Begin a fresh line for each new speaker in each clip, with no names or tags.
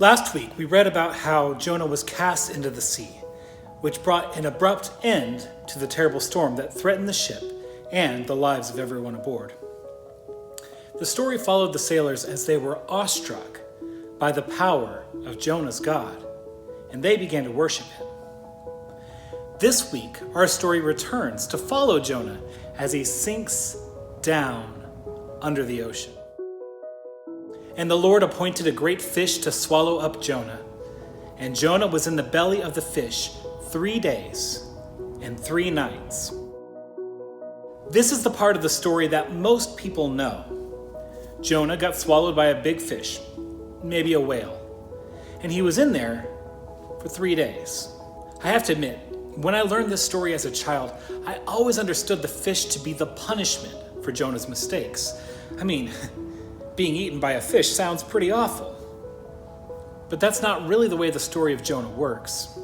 Last week, we read about how Jonah was cast into the sea, which brought an abrupt end to the terrible storm that threatened the ship and the lives of everyone aboard. The story followed the sailors as they were awestruck by the power of Jonah's God, and they began to worship him. This week, our story returns to follow Jonah as he sinks down under the ocean. And the Lord appointed a great fish to swallow up Jonah. And Jonah was in the belly of the fish 3 days and 3 nights. This is the part of the story that most people know. Jonah got swallowed by a big fish, maybe a whale. And he was in there for 3 days. I have to admit, when I learned this story as a child, I always understood the fish to be the punishment for Jonah's mistakes. I mean, being eaten by a fish sounds pretty awful. But that's not really the way the story of Jonah works.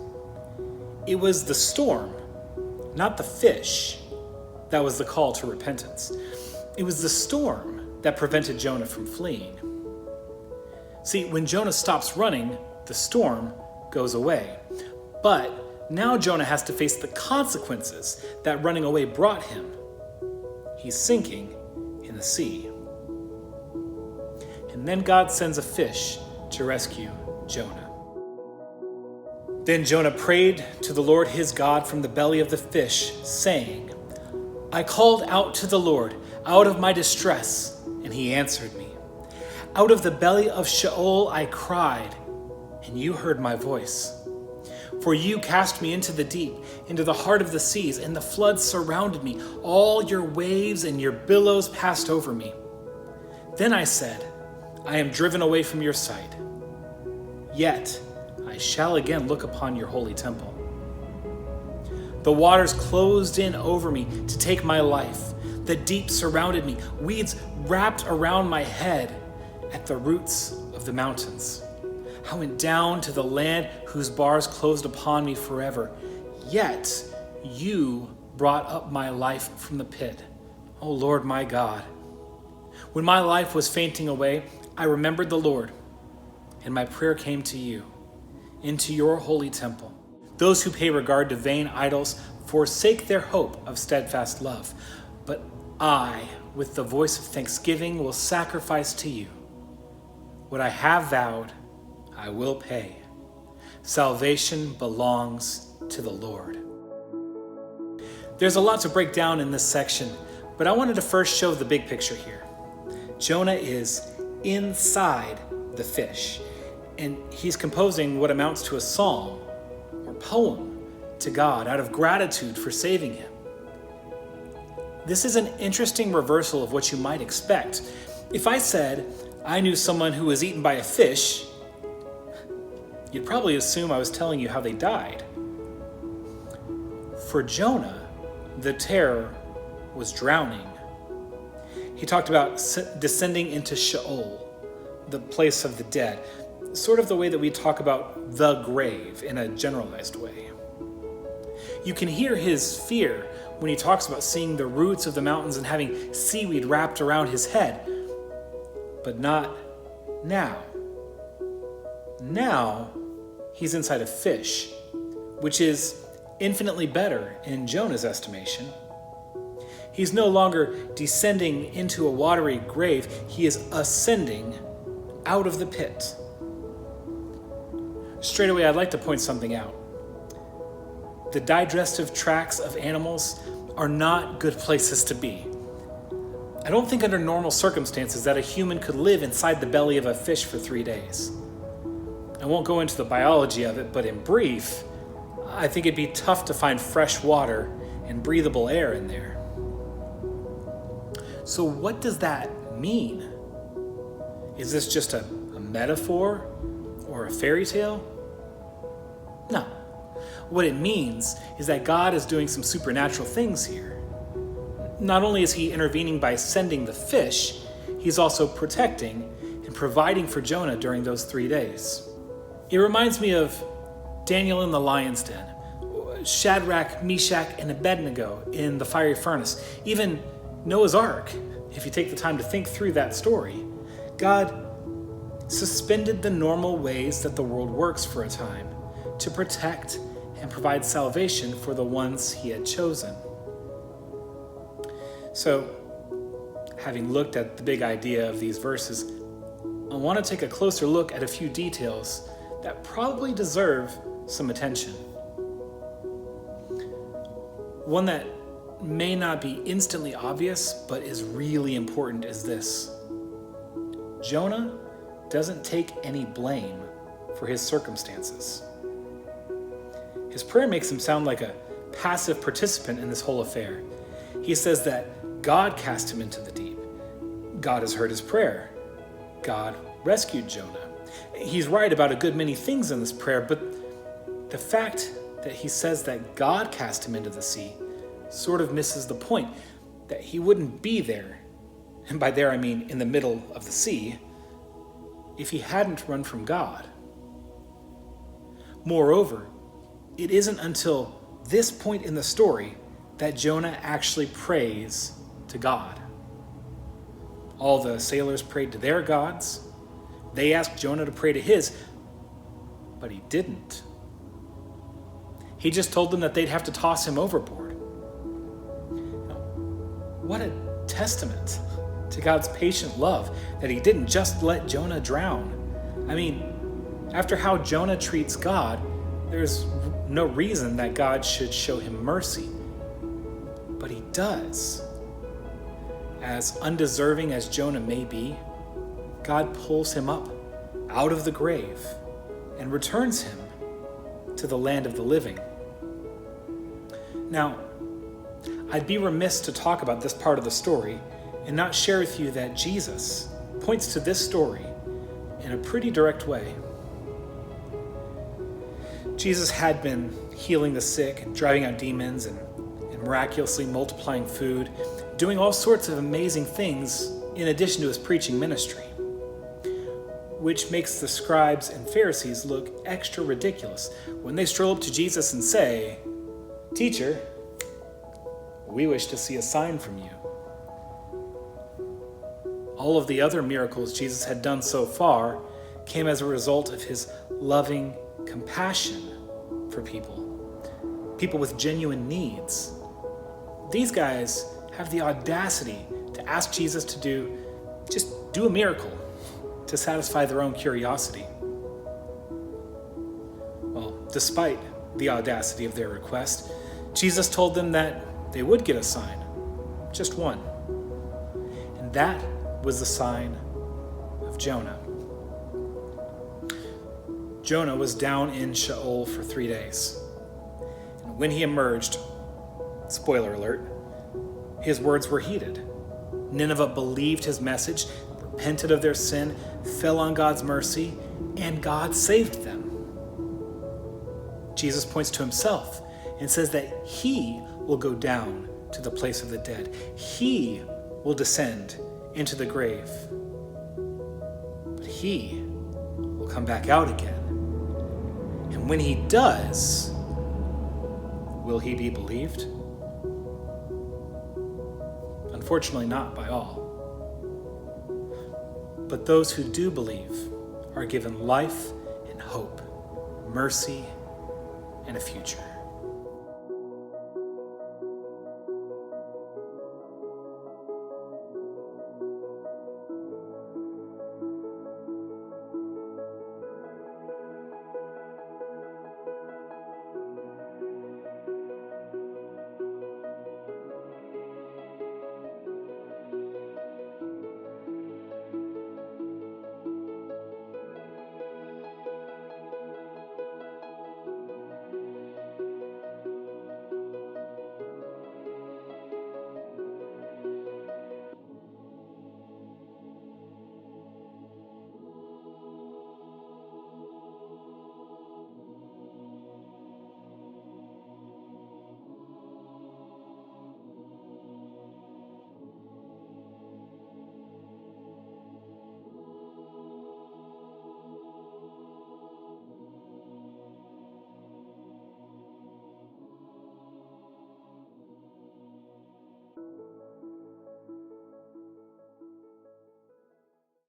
It was the storm, not the fish, that was the call to repentance. It was the storm that prevented Jonah from fleeing. See, when Jonah stops running, the storm goes away. But now Jonah has to face the consequences that running away brought him. He's sinking in the sea. And then God sends a fish to rescue Jonah. Then Jonah prayed to the Lord his God from the belly of the fish, saying, I called out to the Lord out of my distress, and he answered me. Out of the belly of Sheol I cried, and you heard my voice. For you cast me into the deep, into the heart of the seas, and the floods surrounded me. All your waves and your billows passed over me. Then I said, I am driven away from your sight. Yet I shall again look upon your holy temple. The waters closed in over me to take my life. The deep surrounded me. Weeds wrapped around my head at the roots of the mountains. I went down to the land whose bars closed upon me forever. Yet you brought up my life from the pit, O Lord my God. When my life was fainting away, I remembered the Lord, and my prayer came to you, into your holy temple. Those who pay regard to vain idols forsake their hope of steadfast love. But I, with the voice of thanksgiving, will sacrifice to you. What I have vowed, I will pay. Salvation belongs to the Lord. There's a lot to break down in this section, but I wanted to first show the big picture here. Jonah is inside the fish, and he's composing what amounts to a psalm or poem to God out of gratitude for saving him. This is an interesting reversal of what you might expect. If I said I knew someone who was eaten by a fish, you'd probably assume I was telling you how they died. For Jonah, the terror was drowning. He talked about descending into Sheol, the place of the dead, sort of the way that we talk about the grave in a generalized way. You can hear his fear when he talks about seeing the roots of the mountains and having seaweed wrapped around his head, but not now. Now, he's inside a fish, which is infinitely better in Jonah's estimation. He's no longer descending into a watery grave. He is ascending out of the pit. Straight away, I'd like to point something out. The digestive tracts of animals are not good places to be. I don't think under normal circumstances that a human could live inside the belly of a fish for 3 days. I won't go into the biology of it, but in brief, I think it'd be tough to find fresh water and breathable air in there. So what does that mean? Is this just a metaphor or a fairy tale? No. What it means is that God is doing some supernatural things here. Not only is he intervening by sending the fish, he's also protecting and providing for Jonah during those 3 days. It reminds me of Daniel in the lion's den, Shadrach, Meshach, and Abednego in the fiery furnace, even Noah's Ark, if you take the time to think through that story. God suspended the normal ways that the world works for a time to protect and provide salvation for the ones he had chosen. So, having looked at the big idea of these verses, I want to take a closer look at a few details that probably deserve some attention. One that may not be instantly obvious, but is really important is this. Jonah doesn't take any blame for his circumstances. His prayer makes him sound like a passive participant in this whole affair. He says that God cast him into the deep. God has heard his prayer. God rescued Jonah. He's right about a good many things in this prayer, but the fact that he says that God cast him into the sea sort of misses the point, that he wouldn't be there, and by there I mean in the middle of the sea, if he hadn't run from God. Moreover, it isn't until this point in the story that Jonah actually prays to God. All the sailors prayed to their gods. They asked Jonah to pray to his, but he didn't. He just told them that they'd have to toss him overboard. What a testament to God's patient love that he didn't just let Jonah drown. I mean, after how Jonah treats God, there's no reason that God should show him mercy. But he does. As undeserving as Jonah may be, God pulls him up out of the grave and returns him to the land of the living. Now, I'd be remiss to talk about this part of the story and not share with you that Jesus points to this story in a pretty direct way. Jesus had been healing the sick and driving out demons and miraculously multiplying food, doing all sorts of amazing things in addition to his preaching ministry, which makes the scribes and Pharisees look extra ridiculous when they stroll up to Jesus and say, "Teacher, we wish to see a sign from you." All of the other miracles Jesus had done so far came as a result of his loving compassion for people with genuine needs. These guys have the audacity to ask Jesus to do a miracle to satisfy their own curiosity. Well, despite the audacity of their request, Jesus told them that they would get a sign, just one. And that was the sign of Jonah. Jonah was down in Sheol for 3 days. And when he emerged, spoiler alert, his words were heeded. Nineveh believed his message, repented of their sin, fell on God's mercy, and God saved them. Jesus points to himself and says that he will go down to the place of the dead. He will descend into the grave. But he will come back out again. And when he does, will he be believed? Unfortunately, not by all. But those who do believe are given life and hope, mercy and a future.